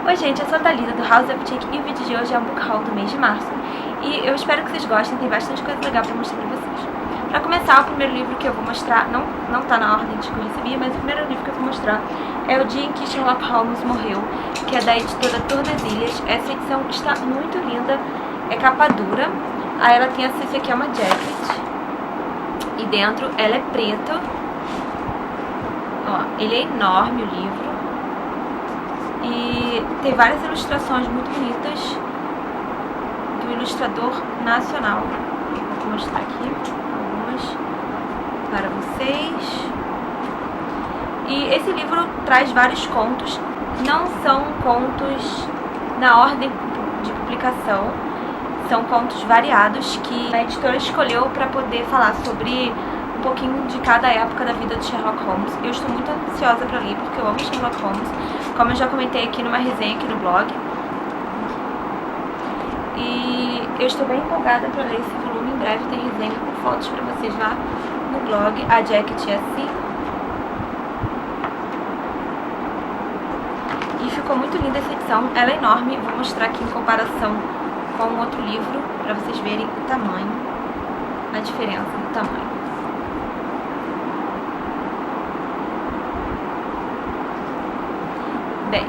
Oi gente, eu sou a Thalita do House of Clique e o vídeo de hoje é um book haul do mês de março. E eu espero que vocês gostem, tem bastante coisa legal pra mostrar pra vocês. Pra começar, o primeiro livro que eu vou mostrar, não tá na ordem de que eu recebi, mas o primeiro livro que eu vou mostrar é O Dia em que Sherlock Holmes Morreu, que é da editora Tordesilhas. Essa edição está muito linda, é capa dura. Aí ela tem esse aqui, é uma jacket, e dentro ela é preta. Ó, ele é enorme o livro. E tem várias ilustrações muito bonitas do ilustrador nacional. Vou mostrar aqui algumas para vocês. E esse livro traz vários contos. Não são contos na ordem de publicação. São contos variados que a editora escolheu para poder falar sobre um pouquinho de cada época da vida de Sherlock Holmes. Eu estou muito ansiosa para ler porque eu amo Sherlock Holmes, como eu já comentei aqui numa resenha aqui no blog. E eu estou bem empolgada para ler esse volume. Em breve tem resenha com fotos para vocês lá no blog. A jacket é assim. E ficou muito linda essa edição. Ela é enorme. Vou mostrar aqui em comparação com um outro livro para vocês verem o tamanho, a diferença do tamanho. Bem,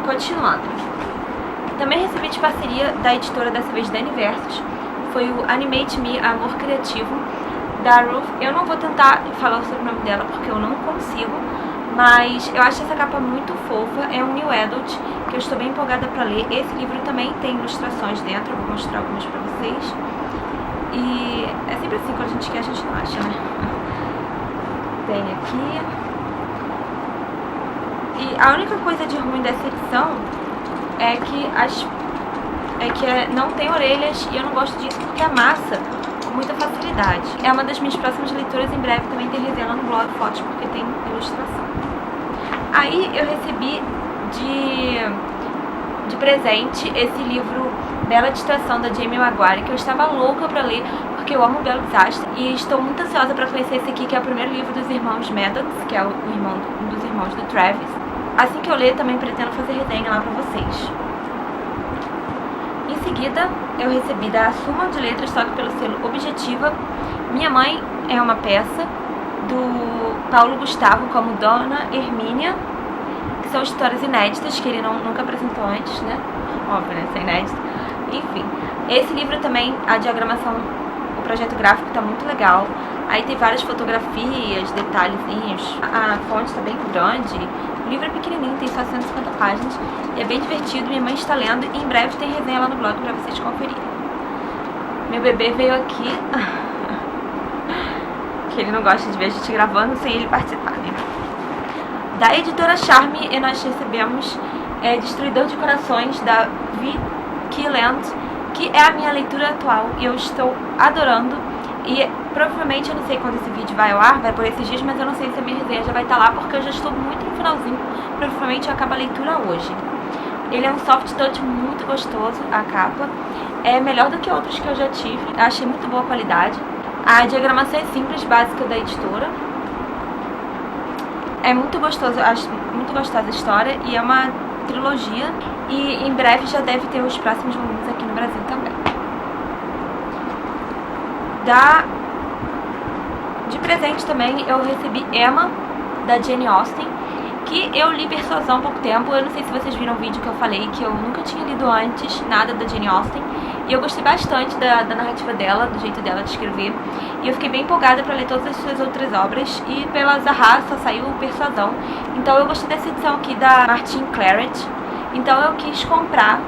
continuando. Também recebi de parceria da editora, dessa vez da Universos, foi o Animate Me, Amor Criativo, da Ruth. Eu não vou tentar falar sobre o nome dela porque eu não consigo, mas eu acho essa capa muito fofa. É um New Adult que eu estou bem empolgada para ler. Esse livro também tem ilustrações dentro, eu vou mostrar algumas para vocês. E é sempre assim, quando a gente quer, a gente não acha, né? Tem aqui. E a única coisa de ruim dessa edição é que não tem orelhas, e eu não gosto disso porque amassa com muita facilidade. É uma das minhas próximas leituras. Em breve também tem resenha lá no blog, fotos, porque tem ilustração. Aí eu recebi de presente esse livro Bela Distração, da Jamie Maguire, que eu estava louca pra ler porque eu amo o Belo Desastre, e estou muito ansiosa pra conhecer esse aqui, que é o primeiro livro dos irmãos Maddox, que é um dos irmãos do Travis. Assim que eu ler, também pretendo fazer resenha lá pra vocês. Em seguida, eu recebi da Suma de Letras, só que pelo selo Objetiva, Minha Mãe é uma Peça, do Paulo Gustavo, como Dona Hermínia, que são histórias inéditas que ele nunca apresentou antes, né? Óbvio, né? Isso é inédito. Enfim, esse livro também, a diagramação, o projeto gráfico tá muito legal. Aí tem várias fotografias, detalhezinhos, a fonte tá bem grande. O livro é pequenininho, tem só 150 páginas e é bem divertido. Minha mãe está lendo e em breve tem resenha lá no blog pra vocês conferirem. Meu bebê veio aqui, que ele não gosta de ver a gente gravando sem ele participar, né? Da editora Charme, e nós recebemos Destruidor de Corações, da Vicky Land, que é a minha leitura atual e eu estou adorando. E provavelmente, eu não sei quando esse vídeo vai ao ar, vai por esses dias, mas eu não sei se a minha resenha já vai estar lá, porque eu já estou muito no finalzinho. Provavelmente eu acabo a leitura hoje. Ele é um soft touch muito gostoso, a capa. É melhor do que outros que eu já tive, eu achei muito boa a qualidade. A diagramação é simples, básica da editora. É muito gostoso, acho muito gostosa a história, e é uma trilogia. E em breve já deve ter os próximos volumes aqui no Brasil também. De presente também eu recebi Emma, da Jane Austen, que eu li Persuasão há pouco tempo. Eu não sei se vocês viram o vídeo que eu falei que eu nunca tinha lido antes nada da Jane Austen, e eu gostei bastante da narrativa dela, do jeito dela de escrever, e eu fiquei bem empolgada para ler todas as suas outras obras. E pela Zahra só saiu Persuasão, então eu gostei dessa edição aqui da Martin Claret, então eu quis comprar.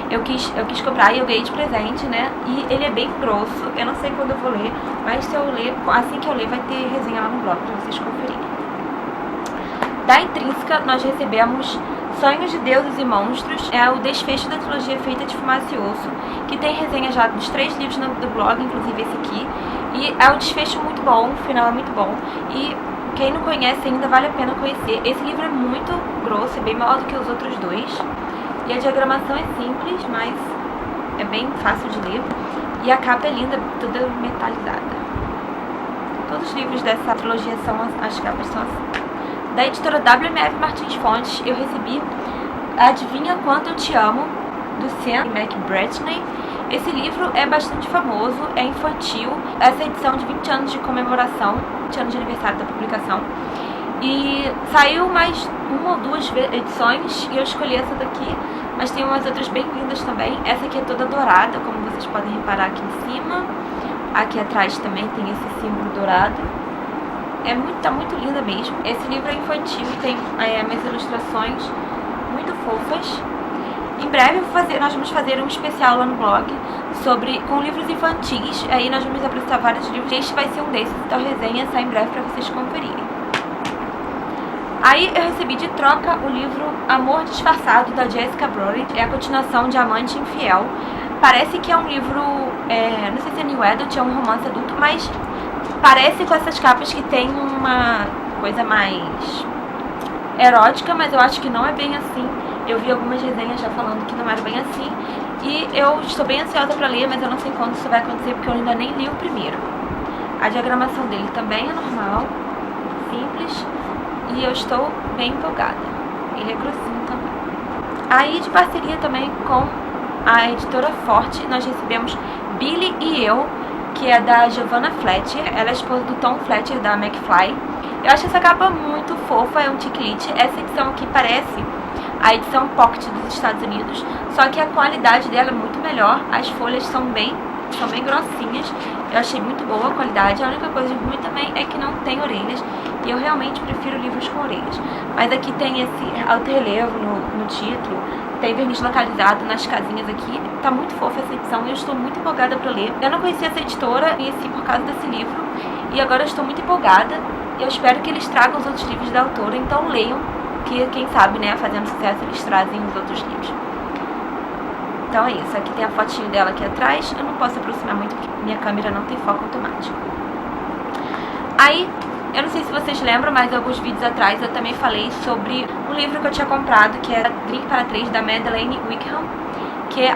Eu quis comprar e eu ganhei de presente, né? E ele é bem grosso. Eu não sei quando eu vou ler, mas se eu ler, assim que eu ler, vai ter resenha lá no blog pra vocês conferirem. Da Intrínseca, nós recebemos Sonhos de Deuses e Monstros. É o desfecho da trilogia Feita de Fumaça e Osso, que tem resenha já dos 3 livros do blog, inclusive esse aqui. E é um desfecho muito bom, o final é muito bom. E quem não conhece ainda, vale a pena conhecer. Esse livro é muito grosso, é bem maior do que os outros dois. E a diagramação é simples, mas é bem fácil de ler. E a capa é linda, toda metalizada. Todos os livros dessa trilogia as capas são assim. Da editora WMF Martins Fontes, eu recebi Adivinha Quanto Eu Te Amo, do Sam McBratney. Esse livro é bastante famoso, é infantil. Essa edição de 20 anos de comemoração, 20 anos de aniversário da publicação. E saiu mais uma ou duas edições e eu escolhi essa daqui, mas tem umas outras bem lindas também. Essa aqui é toda dourada, como vocês podem reparar aqui em cima. Aqui atrás também tem esse símbolo dourado. Tá muito linda mesmo. Esse livro é infantil e tem umas ilustrações muito fofas. Em breve nós vamos fazer um especial lá no blog com livros infantis. Aí nós vamos apresentar vários livros. Este vai ser um desses, então a resenha sai em breve para vocês conferirem. Aí eu recebi de troca o livro Amor Disfarçado, da Jessica Brolin. É a continuação de Amante Infiel. Parece que é um livro, não sei se é New Adult, é um romance adulto, mas parece com essas capas que tem uma coisa mais erótica, mas eu acho que não é bem assim. Eu vi algumas resenhas já falando que não era bem assim. E eu estou bem ansiosa para ler, mas eu não sei quando isso vai acontecer, porque eu ainda nem li o primeiro. A diagramação dele também é normal, simples, e eu estou bem empolgada. Ele é grossinho também. Aí, de parceria também com a editora Forte, nós recebemos Billy e Eu, que é da Giovanna Fletcher. Ela é esposa do Tom Fletcher, da McFly. Eu acho essa capa muito fofa, é um ticlite. Essa edição aqui parece a edição Pocket dos Estados Unidos, só que a qualidade dela é muito melhor. As folhas são bem grossinhas. Eu achei muito boa a qualidade. A única coisa ruim também é que não tem orelhas, e eu realmente prefiro livros com orelhas. Mas aqui tem esse alto relevo no título, tem verniz localizado nas casinhas aqui. Tá muito fofa essa edição e eu estou muito empolgada para ler. Eu não conhecia essa editora, conheci por causa desse livro, e agora eu estou muito empolgada. Eu espero que eles tragam os outros livros da autora, então leiam, que quem sabe, né, fazendo sucesso, eles trazem os outros livros. Então é isso, aqui tem a fotinho dela aqui atrás. Eu não posso aproximar muito porque minha câmera não tem foco automático. Aí, eu não sei se vocês lembram, mas alguns vídeos atrás eu também falei sobre um livro que eu tinha comprado, que era Drink para Três, da Madeleine Wickham, que é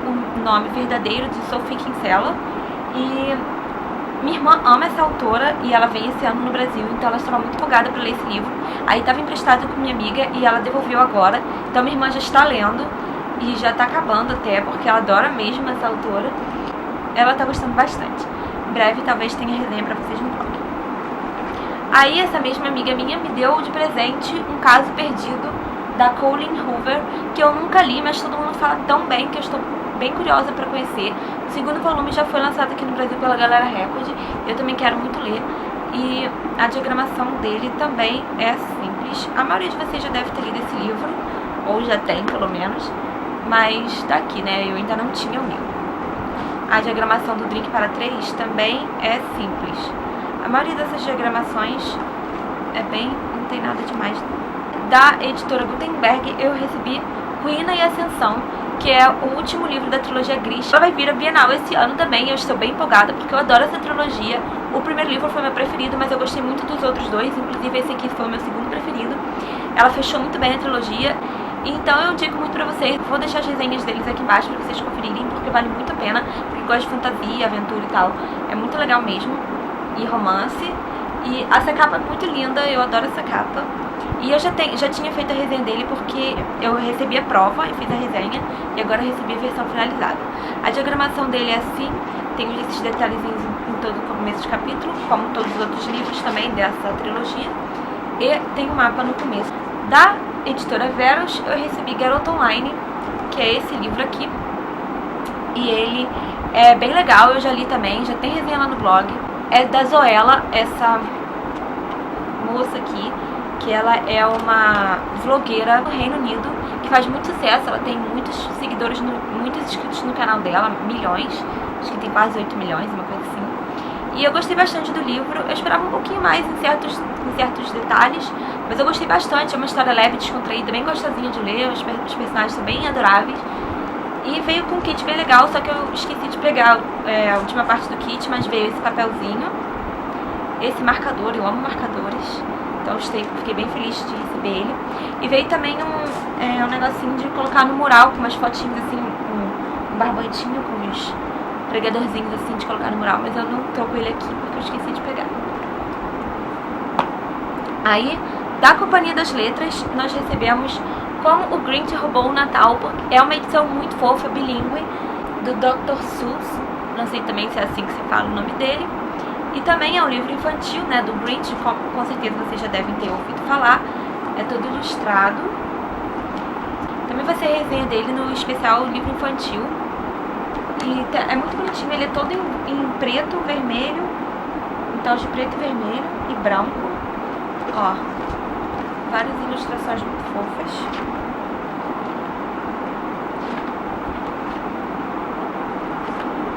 o nome verdadeiro de Sophie Kinsella. E minha irmã ama essa autora e ela veio esse ano no Brasil, então ela estava muito empolgada para ler esse livro. Aí estava emprestado com minha amiga e ela devolveu agora, então minha irmã já está lendo e já está acabando até, porque ela adora mesmo essa autora. Ela está gostando bastante. Em breve talvez tenha resenha para vocês no blog. Aí essa mesma amiga minha me deu de presente Um Caso Perdido, da Colleen Hoover, que eu nunca li, mas todo mundo fala tão bem que eu estou bem curiosa para conhecer. O segundo volume já foi lançado aqui no Brasil pela Galera Record, eu também quero muito ler. E a diagramação dele também é simples. A maioria de vocês já deve ter lido esse livro, ou já tem pelo menos, mas tá aqui, né? Eu ainda não tinha o meu. A diagramação do Drink para Três também é simples. A maioria dessas diagramações não tem nada demais. Da editora Gutenberg eu recebi Ruína e Ascensão, que é o último livro da trilogia Gris. Ela vai vir a Bienal esse ano também, eu estou bem empolgada porque eu adoro essa trilogia. O primeiro livro foi meu preferido, mas eu gostei muito dos outros dois, inclusive esse aqui foi o meu segundo preferido. Ela fechou muito bem a trilogia, então eu indico muito pra vocês. Vou deixar as resenhas deles aqui embaixo pra vocês conferirem, porque vale muito a pena, porque gosto de fantasia, aventura e tal. É muito legal mesmo, e romance. E essa capa é muito linda, eu adoro essa capa. E eu já tinha feito a resenha dele porque eu recebi a prova e fiz a resenha, e agora eu recebi a versão finalizada. A diagramação dele é assim, tem esses detalhezinhos em todo o começo de capítulo, como todos os outros livros também dessa trilogia. E tem um mapa no começo. Da editora Veros eu recebi Garota Online, que é esse livro aqui. E ele é bem legal, eu já li também, já tem resenha lá no blog. É da Zoella, essa moça aqui, que ela é uma vlogueira do Reino Unido, que faz muito sucesso. Ela tem muitos seguidores, muitos inscritos no canal dela, milhões, acho que tem quase 8 milhões, uma coisa assim. E eu gostei bastante do livro, eu esperava um pouquinho mais em certos detalhes, mas eu gostei bastante. É uma história leve, descontraída, bem gostosinha de ler, os personagens são bem adoráveis. E veio com um kit bem legal, só que eu esqueci de pegar a última parte do kit, mas veio esse papelzinho, esse marcador, eu amo marcadores, então fiquei bem feliz de receber ele. E veio também um negocinho de colocar no mural, com umas fotinhas assim, um barbantinho com uns pregadorzinhos assim de colocar no mural, mas eu não tô com ele aqui porque eu esqueci de pegar. Aí, da Companhia das Letras, nós recebemos Como o Grinch Roubou o Natal, porque é uma edição muito fofa, bilíngue, do Dr. Seuss, não sei também se é assim que se fala o nome dele. E também é um livro infantil, né, do Grinch, com certeza vocês já devem ter ouvido falar. É todo ilustrado. Também vai ser a resenha dele no especial livro infantil. E é muito bonitinho, ele é todo em preto, vermelho, então de preto e vermelho e branco. Ó, várias ilustrações muito fofas.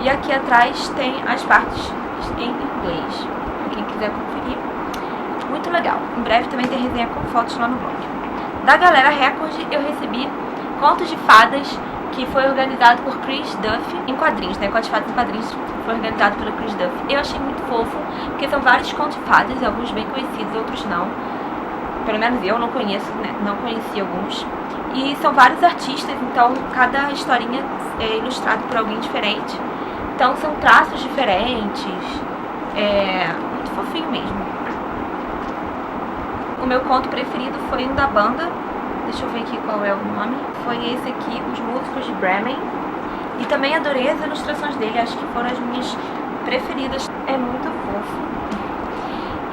E aqui atrás tem as partes em inglês, pra quem quiser conferir. Muito legal. Em breve também tem resenha com fotos lá no blog. Da Galera Record eu recebi Contos de Fadas, que foi organizado por Chris Duff em quadrinhos, né? Contos de Fadas em quadrinhos foi organizado pelo Chris Duff. Eu achei muito fofo, porque são vários contos de fadas, alguns bem conhecidos, outros não. Pelo menos eu não conheço, né? Não conheci alguns. E são vários artistas, então cada historinha é ilustrada por alguém diferente. Então são traços diferentes, muito fofinho mesmo. O meu conto preferido foi um da banda, deixa eu ver aqui qual é o nome, foi esse aqui, Os Músicos de Bremen. E também adorei as ilustrações dele, acho que foram as minhas preferidas, é muito fofo.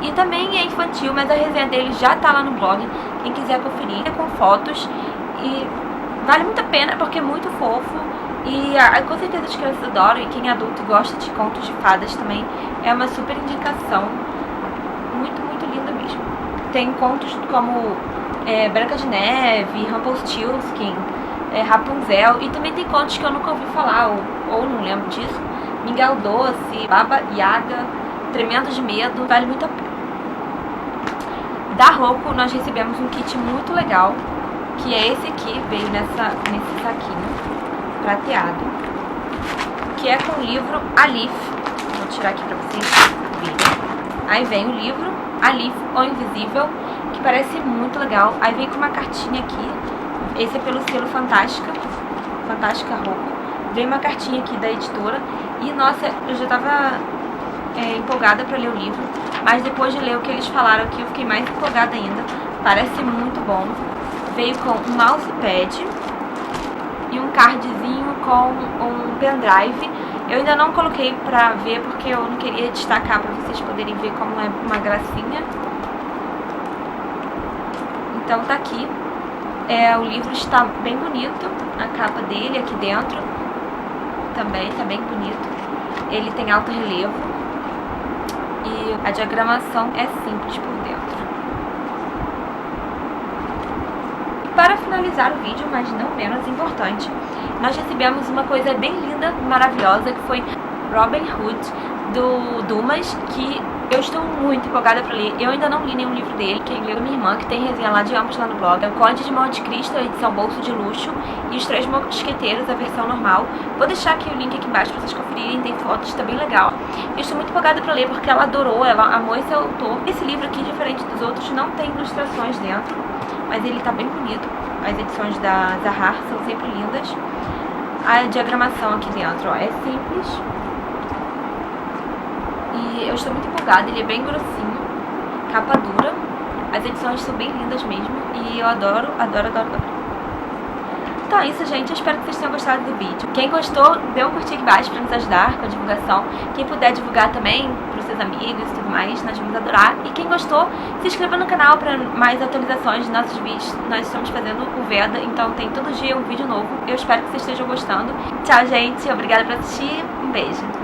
E também é infantil, mas a resenha dele já tá lá no blog, quem quiser conferir, é com fotos. E vale muito a pena porque é muito fofo. E com certeza as crianças adoram, e quem é adulto e gosta de contos de fadas também é uma super indicação. Muito, muito linda mesmo. Tem contos como Branca de Neve, Rumpelstiltskin, Rapunzel, e também tem contos que eu nunca ouvi falar, ou não lembro disso. Mingau Doce, Baba Yaga, Tremendo de Medo, vale muito a pena. Da Roku nós recebemos um kit muito legal, que é esse aqui, veio nesse saquinho prateado, que é com o livro Alif. Vou tirar aqui pra vocês verem. Aí vem o livro Alif, o Invisível, que parece muito legal. Aí vem com uma cartinha aqui. Esse é pelo selo Fantástica Roku. Vem uma cartinha aqui da editora. E nossa, eu já tava empolgada pra ler o livro, mas depois de ler o que eles falaram aqui eu fiquei mais empolgada ainda. Parece muito bom. Veio com um mousepad e um cardzinho com um pendrive. Eu ainda não coloquei pra ver porque eu não queria destacar pra vocês poderem ver como é uma gracinha. Então tá aqui. O livro está bem bonito. A capa dele aqui dentro também tá bem bonito. Ele tem alto relevo e a diagramação é simples por dentro. Para finalizar o vídeo, mas não menos importante, nós recebemos uma coisa bem linda, maravilhosa, que foi Robin Hood, do Dumas, que eu estou muito empolgada para ler. Eu ainda não li nenhum livro dele, quem leu é minha irmã, que tem resenha lá de ambos lá no blog. É o Conde de Monte Cristo, a edição bolso de luxo, e Os Três Mosqueteiros, a versão normal. Vou deixar aqui o link aqui embaixo para vocês conferirem, tem fotos, está bem legal. Eu estou muito empolgada para ler porque ela adorou, ela amou esse autor. Esse livro aqui, diferente dos outros, não tem ilustrações dentro, mas ele tá bem bonito. As edições da Zahar são sempre lindas. A diagramação aqui dentro, ó, é simples. E eu estou muito empolgada, ele é bem grossinho, capa dura. As edições são bem lindas mesmo. E eu adoro, adoro, adoro, adoro. Então é isso, gente. Eu espero que vocês tenham gostado do vídeo. Quem gostou, dê um curtir aqui embaixo pra nos ajudar com a divulgação. Quem puder divulgar também pros seus amigos e tudo mais, nós vamos adorar. E quem gostou, se inscreva no canal para mais atualizações de nossos vídeos. Nós estamos fazendo o Veda, então tem todo dia um vídeo novo. Eu espero que vocês estejam gostando. Tchau, gente. Obrigada por assistir. Um beijo.